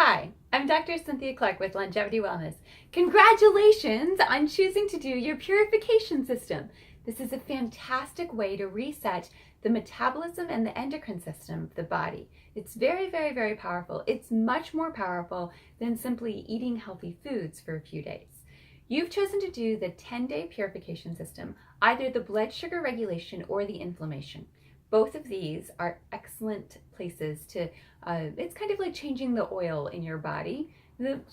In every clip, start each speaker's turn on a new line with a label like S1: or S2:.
S1: Hi, I'm Dr. Cynthia Clark with Longevity Wellness. Congratulations on choosing to do your purification system. This is a fantastic way to reset the metabolism and the endocrine system of the body. It's very, very, very powerful. It's much more powerful than simply eating healthy foods for a few days. You've chosen to do the 10-day purification system, either the blood sugar regulation or the inflammation. Both of these are excellent places to, it's kind of like changing the oil in your body,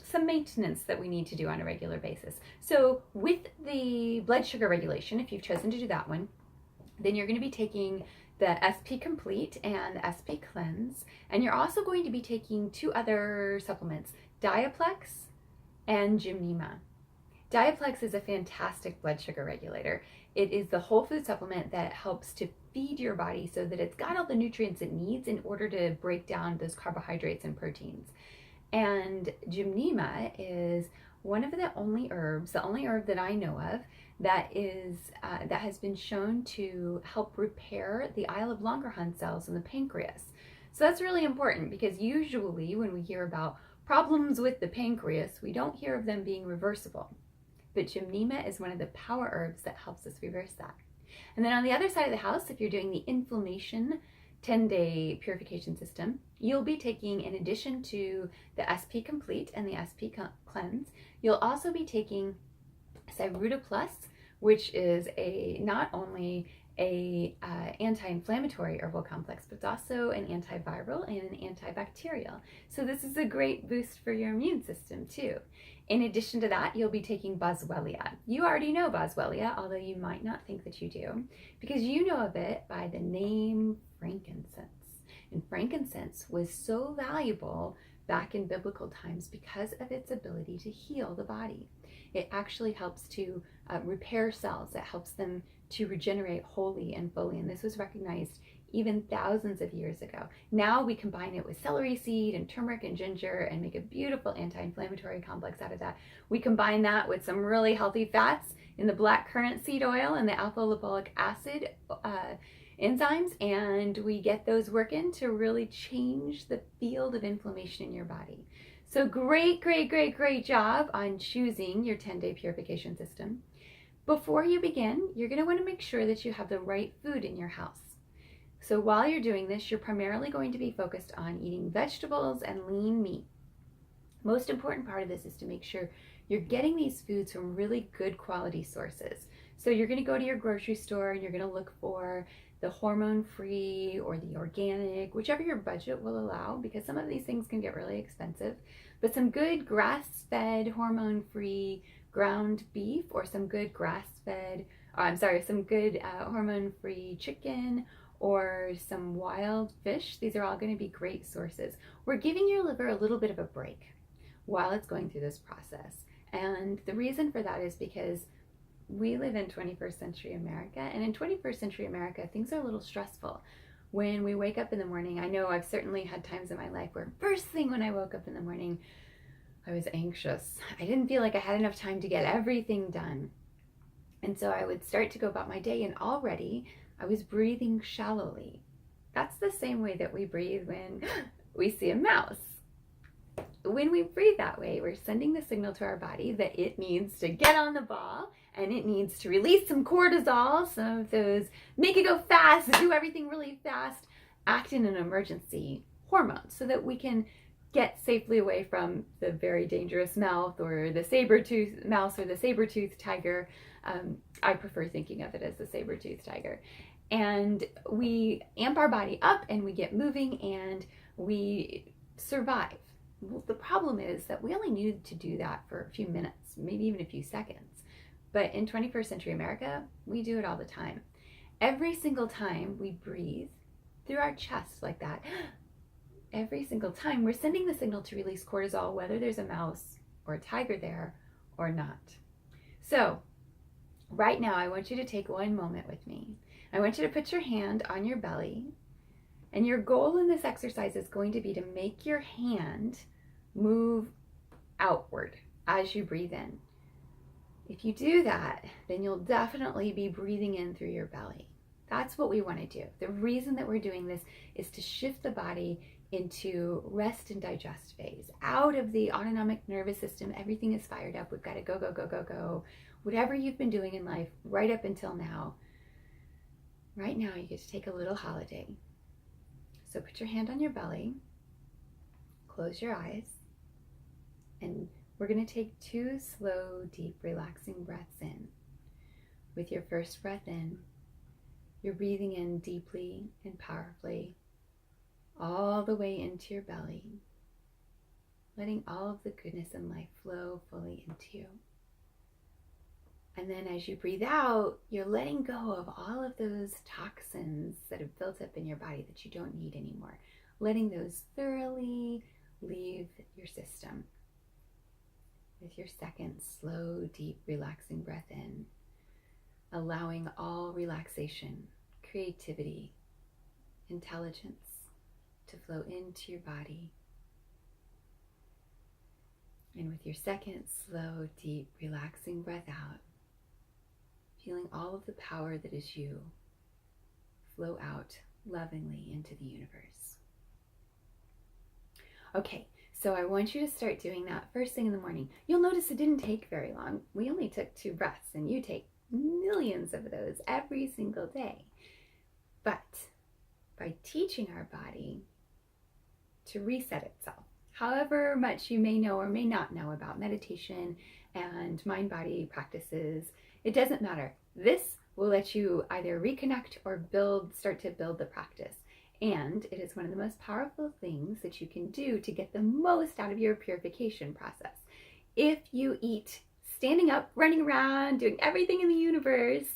S1: some maintenance that we need to do on a regular basis. So with the blood sugar regulation, if you've chosen to do that one, then you're going to be taking the SP Complete and the SP Cleanse, and you're also going to be taking two other supplements, Diaplex and Gymnema. Diaplex is a fantastic blood sugar regulator. It is the whole food supplement that helps to feed your body so that it's got all the nutrients it needs in order to break down those carbohydrates and proteins. And Gymnema is one of the only herbs, the only herb that I know of, that has been shown to help repair the Isle of Langerhans cells in the pancreas. So that's really important because usually when we hear about problems with the pancreas, we don't hear of them being reversible. But Gymnema is one of the power herbs that helps us reverse that. And then on the other side of the house, if you're doing the inflammation 10-day purification system, you'll be taking, in addition to the SP Complete and the SP Cleanse, you'll also be taking Cyruta Plus, which is not only a anti-inflammatory herbal complex, but it's also an antiviral and an antibacterial. So this is a great boost for your immune system too. In addition to that, you'll be taking Boswellia. You already know Boswellia, although you might not think that you do, because you know of it by the name frankincense. And frankincense was so valuable back in biblical times because of its ability to heal the body. It actually helps to repair cells. It helps them to regenerate wholly and fully. And this was recognized even thousands of years ago. Now we combine it with celery seed and turmeric and ginger and make a beautiful anti-inflammatory complex out of that. We combine that with some really healthy fats in the black currant seed oil and the alpha lipoic acid enzymes, and we get those working to really change the field of inflammation in your body. So great, great, great, great job on choosing your 10-day purification system. Before you begin, you're going to want to make sure that you have the right food in your house. So while you're doing this, you're primarily going to be focused on eating vegetables and lean meat. Most important part of this is to make sure you're getting these foods from really good quality sources. So you're going to go to your grocery store and you're going to look for the hormone-free or the organic, whichever your budget will allow, because some of these things can get really expensive. But some good grass-fed, hormone-free ground beef, or some good some good hormone-free chicken, or some wild fish. These are all going to be great sources. We're giving your liver a little bit of a break while it's going through this process. And the reason for that is because we live in 21st century America, and in 21st century America, things are a little stressful. When we wake up in the morning, I know I've certainly had times in my life where first thing when I woke up in the morning, I was anxious. I didn't feel like I had enough time to get everything done. And so I would start to go about my day, and already I was breathing shallowly. That's the same way that we breathe when we see a mouse. When we breathe that way, we're sending the signal to our body that it needs to get on the ball and it needs to release some cortisol, some of those make it go fast, do everything really fast, act in an emergency hormone so that we can get safely away from the very dangerous mouse or the saber-toothed tiger. I prefer thinking of it as the saber-toothed tiger. And we amp our body up and we get moving and we survive. Well, the problem is that we only need to do that for a few minutes, maybe even a few seconds. But in 21st century America, we do it all the time. Every single time we breathe through our chest like that, every single time we're sending the signal to release cortisol, whether there's a mouse or a tiger there or not. So right now, I want you to take one moment with me. I want you to put your hand on your belly, and your goal in this exercise is going to be to make your hand move outward as you breathe in. If you do that, then you'll definitely be breathing in through your belly. That's what we want to do. The reason that we're doing this is to shift the body into rest and digest phase. Out of the autonomic nervous system, everything is fired up. We've got to go, go, go, go, go. Whatever you've been doing in life right up until now, right now you get to take a little holiday. So put your hand on your belly, close your eyes, and we're going to take 2 slow, deep, relaxing breaths in. With your first breath in, you're breathing in deeply and powerfully, all the way into your belly, letting all of the goodness and life flow fully into you. And then as you breathe out, you're letting go of all of those toxins that have built up in your body that you don't need anymore, letting those thoroughly leave your system. With your second slow, deep, relaxing breath in, allowing all relaxation, creativity, intelligence to flow into your body. And with your second slow, deep, relaxing breath out, feeling all of the power that is you flow out lovingly into the universe. Okay, so I want you to start doing that first thing in the morning. You'll notice it didn't take very long. We only took 2 breaths, and you take millions of those every single day. But by teaching our body to reset itself, however much you may know or may not know about meditation and mind-body practices, it doesn't matter. This will let you either reconnect or start to build the practice. And it is one of the most powerful things that you can do to get the most out of your purification process. If you eat standing up, running around, doing everything in the universe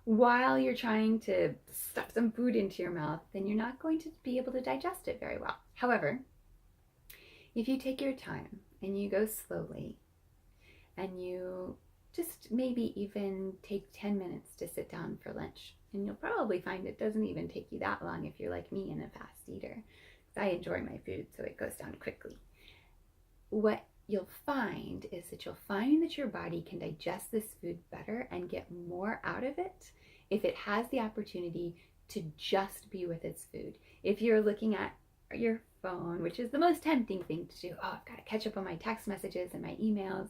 S1: while you're trying to stuff some food into your mouth, then you're not going to be able to digest it very well. However, if you take your time and you go slowly and you just maybe even take 10 minutes to sit down for lunch, and you'll probably find it doesn't even take you that long if you're like me and a fast eater. I enjoy my food, so it goes down quickly. What you'll find is that you'll find that your body can digest this food better and get more out of it if it has the opportunity to just be with its food. If you're looking at your phone, which is the most tempting thing to do, oh, I've got to catch up on my text messages and my emails.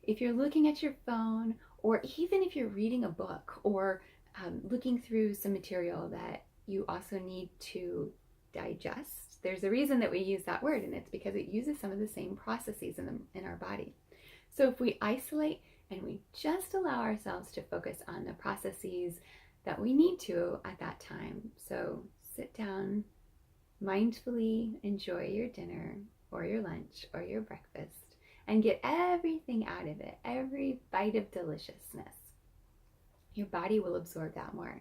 S1: If you're looking at your phone, or even if you're reading a book or looking through some material that you also need to digest, there's a reason that we use that word, and it's because it uses some of the same processes in our body. So if we isolate and we just allow ourselves to focus on the processes that we need to at that time, so sit down, mindfully enjoy your dinner or your lunch or your breakfast, and get everything out of it, every bite of deliciousness, your body will absorb that more.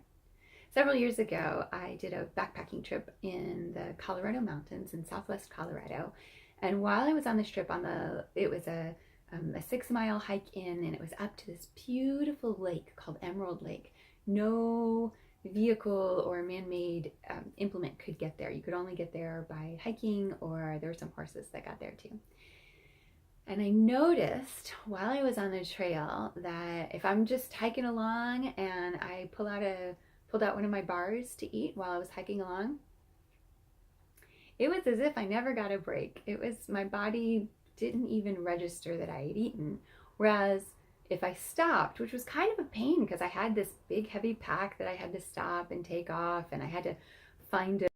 S1: Several years ago, I did a backpacking trip in the Colorado mountains in southwest Colorado. And while I was on this trip, it was a 6-mile hike in, and it was up to this beautiful lake called Emerald Lake. No vehicle or man-made implement could get there. You could only get there by hiking, or there were some horses that got there too. And I noticed while I was on the trail that if I'm just hiking along and I pulled out one of my bars to eat while I was hiking along, it was as if I never got a break. It was, my body didn't even register that I had eaten. Whereas if I stopped, which was kind of a pain because I had this big heavy pack that I had to stop and take off, and I had to find